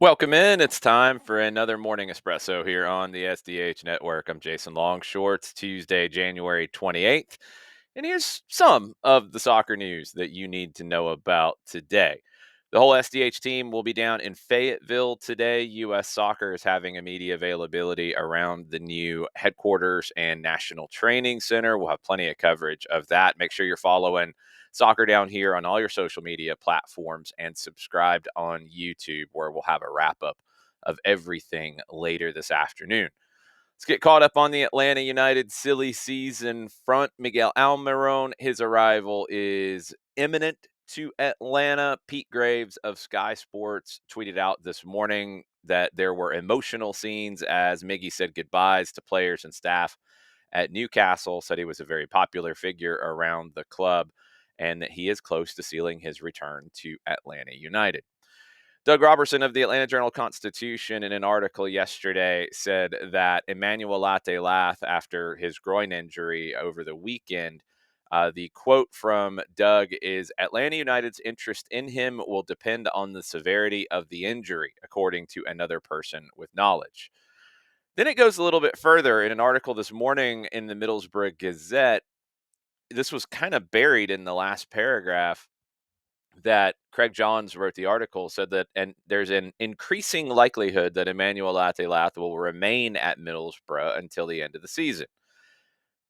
Welcome in. It's time for another Morning Espresso here on the SDH Network. I'm Jason Longshore. It's Tuesday, January 28th. And here's some of the soccer news that you need to know about today. The whole SDH team will be down in Fayetteville today. U.S. Soccer is having a media availability around the new headquarters and national training center. We'll have plenty of coverage of that. Make sure you're following Soccer Down here on all your social media platforms and subscribed on YouTube, where we'll have a wrap up of everything later this afternoon. Let's get caught up on the Atlanta United silly season front. Miguel Almiron, his arrival is imminent to Atlanta. Pete Graves of Sky Sports tweeted out this morning that there were emotional scenes as Miggy said goodbyes to players and staff at Newcastle, said he was a very popular figure around the club and that he is close to sealing his return to Atlanta United. Doug Robertson of the Atlanta Journal-Constitution, in an article yesterday, said that Emmanuel Latte Lath, after his groin injury over the weekend, the quote from Doug is, "Atlanta United's interest in him will depend on the severity of the injury, according to another person with knowledge." Then it goes a little bit further in an article this morning in the Middlesbrough Gazette. This was kind of buried in the last paragraph that Craig Johns wrote the article, said that, and there's an increasing likelihood that Emmanuel Latte Lath will remain at Middlesbrough until the end of the season.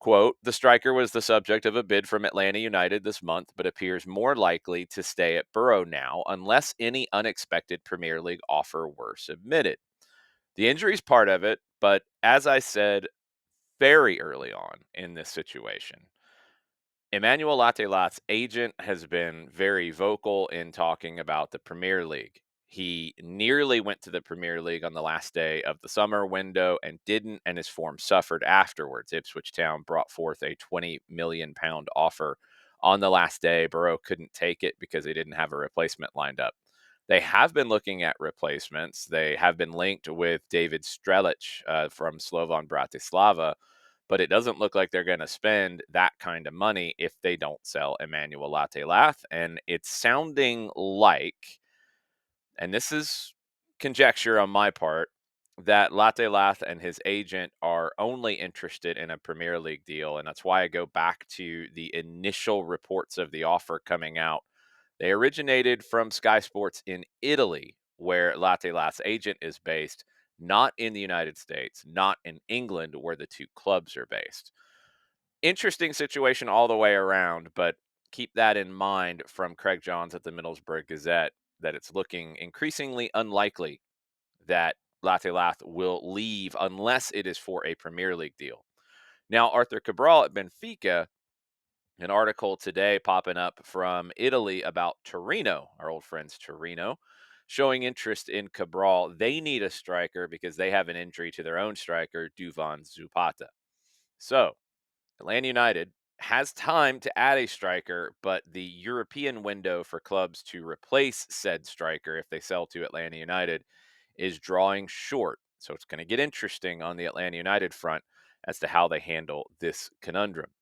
Quote, "The striker was the subject of a bid from Atlanta United this month, but appears more likely to stay at Borough now unless any unexpected Premier League offer were submitted. The injury is part of it, but as I said very early on in this situation, Emmanuel Latte Lath's agent has been very vocal in talking about the Premier League. He nearly went to the Premier League on the last day of the summer window and didn't, and his form suffered afterwards. Ipswich Town brought forth a £20 million offer on the last day. Borough couldn't take it because they didn't have a replacement lined up. They have been looking at replacements. They have been linked with David Strelic from Slovan Bratislava, but it doesn't look like they're going to spend that kind of money if they don't sell Emmanuel Latte Lath. And it's sounding like, and this is conjecture on my part, that Latte Lath and his agent are only interested in a Premier League deal. And that's why I go back to the initial reports of the offer coming out. They originated from Sky Sports in Italy, where Latte Lath's agent is based, not in the United States, not in England, where the two clubs are based. Interesting situation all the way around, but keep that in mind from Craig Johns at the Middlesbrough Gazette, that it's looking increasingly unlikely that Latte Lath will leave unless it is for a Premier League deal. Now, Arthur Cabral at Benfica, an article today popping up from Italy about Torino, our old friends Torino, showing interest in Cabral. They need a striker because they have an injury to their own striker, Duvan Zapata. So, Atlanta United has time to add a striker, but the European window for clubs to replace said striker if they sell to Atlanta United is drawing short. So it's going to get interesting on the Atlanta United front as to how they handle this conundrum.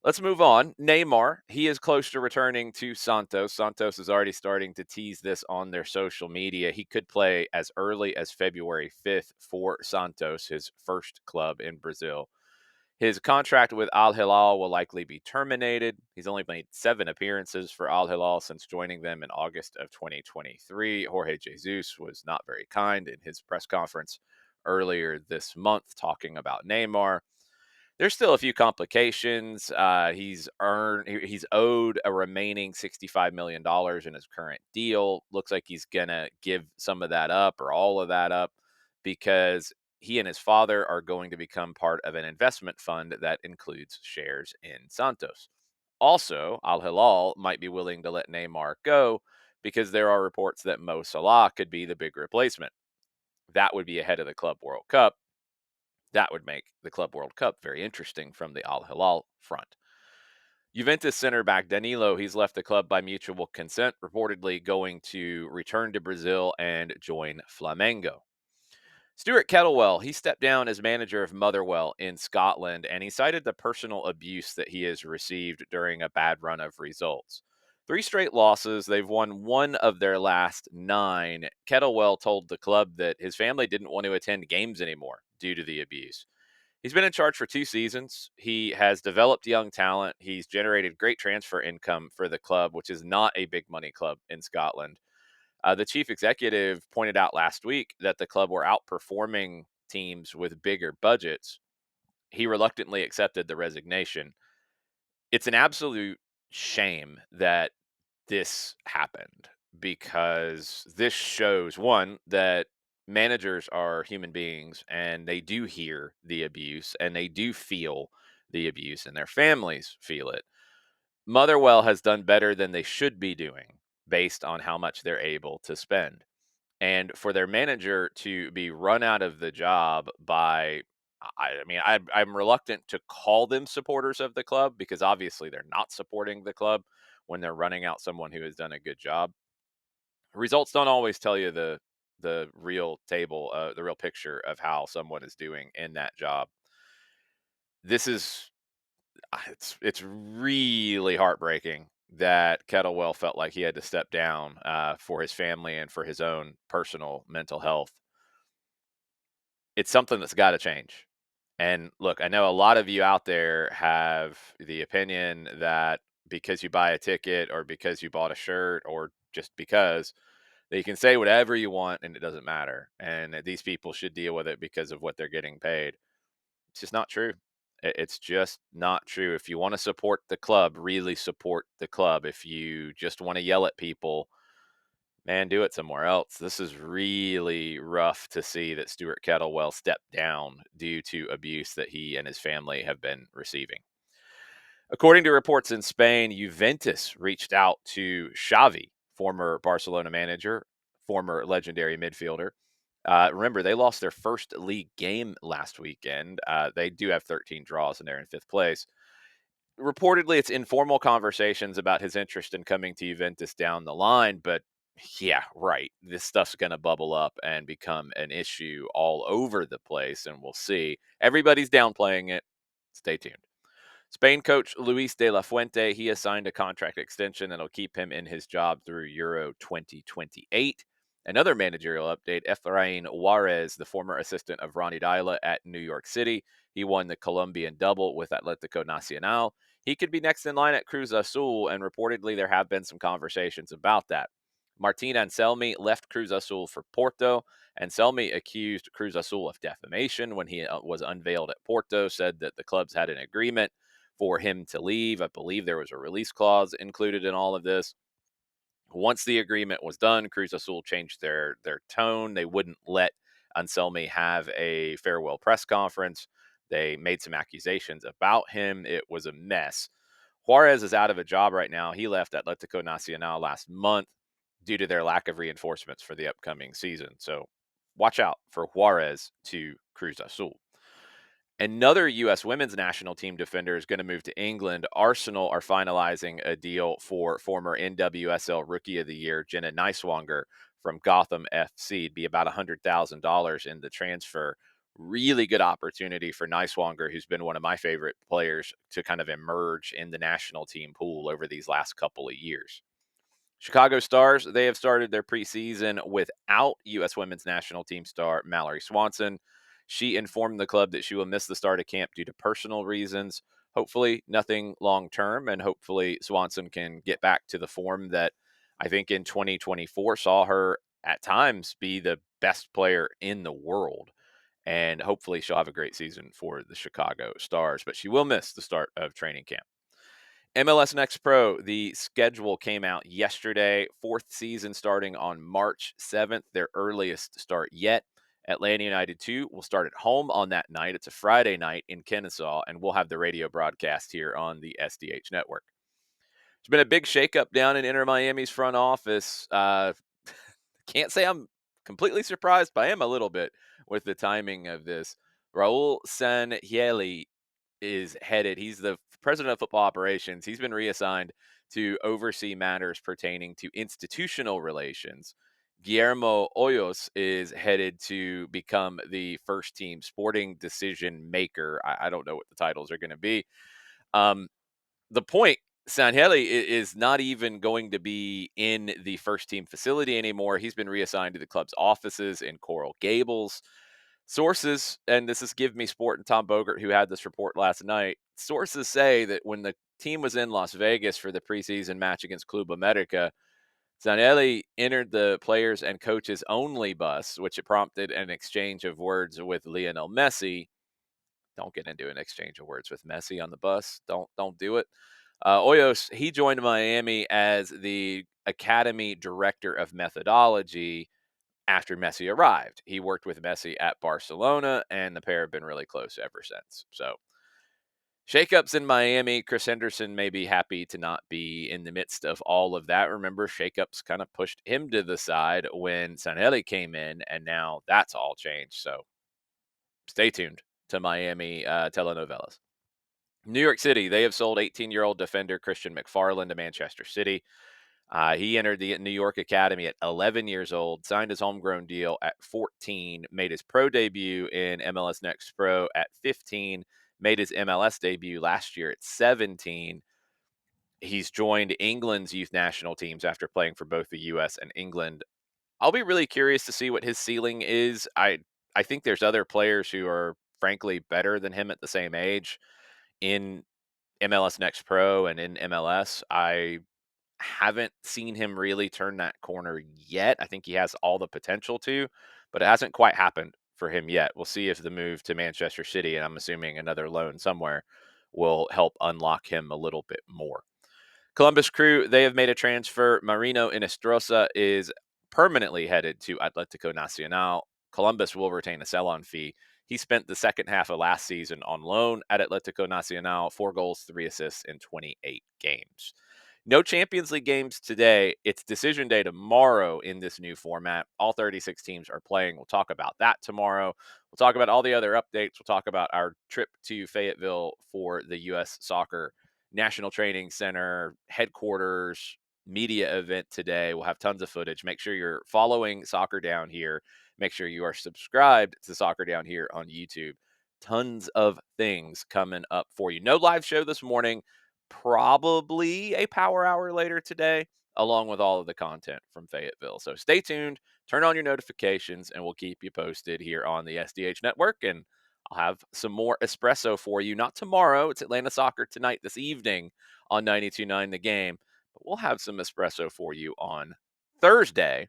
Let's move on. Neymar, he is close to returning to Santos. Santos is already starting to tease this on their social media. He could play as early as February 5th for Santos, his first club in Brazil. His contract with Al Hilal will likely be terminated. He's only made 7 appearances for Al Hilal since joining them in August of 2023. Jorge Jesus was not very kind in his press conference earlier this month talking about Neymar. There's still a few complications. He's owed a remaining $65 million in his current deal. Looks like he's gonna give some of that up or all of that up because he and his father are going to become part of an investment fund that includes shares in Santos. Also, Al Hilal might be willing to let Neymar go because there are reports that Mo Salah could be the big replacement. That would be ahead of the Club World Cup. That would make the Club World Cup very interesting from the Al Hilal front. Juventus center back Danilo, he's left the club by mutual consent, reportedly going to return to Brazil and join Flamengo. Stuart Kettlewell, he stepped down as manager of Motherwell in Scotland, and he cited the personal abuse that he has received during a bad run of results. 3 straight losses. They've won 1 of their last 9. Kettlewell told the club that his family didn't want to attend games anymore due to the abuse. He's been in charge for 2 seasons. He has developed young talent. He's generated great transfer income for the club, which is not a big money club in Scotland. The chief executive pointed out last week that the club were outperforming teams with bigger budgets. He reluctantly accepted the resignation. It's an absolute shame that this happened because this shows one that managers are human beings and they do hear the abuse and they do feel the abuse and their families feel it. Motherwell has done better than they should be doing based on how much they're able to spend. And for their manager to be run out of the job by, I'm reluctant to call them supporters of the club because obviously they're not supporting the club when they're running out someone who has done a good job. Results don't always tell you the real table, the real picture of how someone is doing in that job. This is it's really heartbreaking that Kettlewell felt like he had to step down for his family and for his own personal mental health. It's something that's got to change. And look, I know a lot of you out there have the opinion that because you buy a ticket or because you bought a shirt or just because that you can say whatever you want and it doesn't matter. And that these people should deal with it because of what they're getting paid. It's just not true. It's just not true. If you want to support the club, really support the club. If you just want to yell at people, man, do it somewhere else. This is really rough to see that Stuart Kettlewell stepped down due to abuse that he and his family have been receiving. According to reports in Spain, Juventus reached out to Xavi, former Barcelona manager, former legendary midfielder. Remember, they lost their first league game last weekend. They do have 13 draws and they're in 5th place. Reportedly, it's informal conversations about his interest in coming to Juventus down the line, but yeah, right. This stuff's going to bubble up and become an issue all over the place, and we'll see. Everybody's downplaying it. Stay tuned. Spain coach Luis de la Fuente, he has signed a contract extension that'll keep him in his job through Euro 2028. Another managerial update, Efrain Juarez, the former assistant of Ronnie Dyla at New York City. He won the Colombian double with Atlético Nacional. He could be next in line at Cruz Azul, and reportedly there have been some conversations about that. Martin Anselmi left Cruz Azul for Porto. Anselmi accused Cruz Azul of defamation when he was unveiled at Porto, said that the clubs had an agreement for him to leave. I believe there was a release clause included in all of this. Once the agreement was done, Cruz Azul changed their tone. They wouldn't let Anselmi have a farewell press conference. They made some accusations about him. It was a mess. Juarez is out of a job right now. He left Atlético Nacional last month due to their lack of reinforcements for the upcoming season. So watch out for Juarez to Cruz Azul. Another U.S. women's national team defender is going to move to England. Arsenal are finalizing a deal for former NWSL Rookie of the Year, Jenna Neiswanger from Gotham FC. It'd be about $100,000 in the transfer. Really good opportunity for Neiswanger, who's been one of my favorite players to kind of emerge in the national team pool over these last couple of years. Chicago Stars, they have started their preseason without U.S. women's national team star Mallory Swanson. She informed the club that she will miss the start of camp due to personal reasons. Hopefully, nothing long term, and hopefully, Swanson can get back to the form that I think in 2024 saw her at times be the best player in the world. And hopefully, she'll have a great season for the Chicago Stars, but she will miss the start of training camp. MLS Next Pro, the schedule came out yesterday. 4th season starting on March 7th, their earliest start yet. Atlanta United 2 will start at home on that night. It's a Friday night in Kennesaw, and we'll have the radio broadcast here on the SDH Network. There's been a big shakeup down in Inter Miami's front office. Can't say I'm completely surprised, but I am a little bit with the timing of this. Raul Sanhieli is headed. He's the president of football operations. He's been reassigned to oversee matters pertaining to institutional relations. Guillermo Hoyos is headed to become the first team sporting decision maker. I don't know what the titles are going to be. The point Sanheli is not even going to be in the first team facility anymore. He's been reassigned to the club's offices in Coral Gables. Sources, and this is Give Me Sport and Tom Bogert, who had this report last night. Sources say that when the team was in Las Vegas for the preseason match against Club America, Zanelli entered the players and coaches only bus, which prompted an exchange of words with Lionel Messi. Don't get into an exchange of words with Messi on the bus. Don't do it. Hoyos, he joined Miami as the academy director of methodology after Messi arrived. He worked with Messi at Barcelona, and the pair have been really close ever since. So, shakeups in Miami. Chris Henderson may be happy to not be in the midst of all of that. Remember, shakeups kind of pushed him to the side when Sanelli came in, and now that's all changed. So, stay tuned to Miami telenovelas. New York City, they have sold 18-year-old defender Christian McFarland to Manchester City. He entered the New York Academy at 11 years old, signed his homegrown deal at 14, made his pro debut in MLS Next Pro at 15, made his MLS debut last year at 17. He's joined England's youth national teams after playing for both the U.S. and England. I'll be really curious to see what his ceiling is. I think there's other players who are frankly better than him at the same age in MLS Next Pro and in MLS. I haven't seen him really turn that corner yet. I think he has all the potential to, but it hasn't quite happened for him yet. We'll see if the move to Manchester City, and I'm assuming another loan somewhere, will help unlock him a little bit more. Columbus Crew, they have made a transfer. Marino Inestrosa is permanently headed to Atletico Nacional. Columbus will retain a sell-on fee. He spent the second half of last season on loan at Atletico Nacional, 4 goals, 3 assists in 28 games. No Champions League games today. It's decision day tomorrow in this new format. All 36 teams are playing. We'll talk about that tomorrow. We'll talk about all the other updates. We'll talk about our trip to Fayetteville for the U.S. Soccer National Training Center headquarters media event today. We'll have tons of footage. Make sure you're following Soccer Down Here. Make sure you are subscribed to Soccer Down Here on YouTube. Tons of things coming up for you. No live show this morning. Probably a power hour later today, along with all of the content from Fayetteville. So stay tuned, turn on your notifications, and we'll keep you posted here on the SDH Network. And I'll have some more espresso for you. Not tomorrow. It's Atlanta Soccer tonight, this evening on 92.9 The Game. But we'll have some espresso for you on Thursday.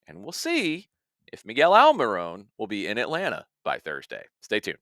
And we'll see if Miguel Almiron will be in Atlanta by Thursday. Stay tuned.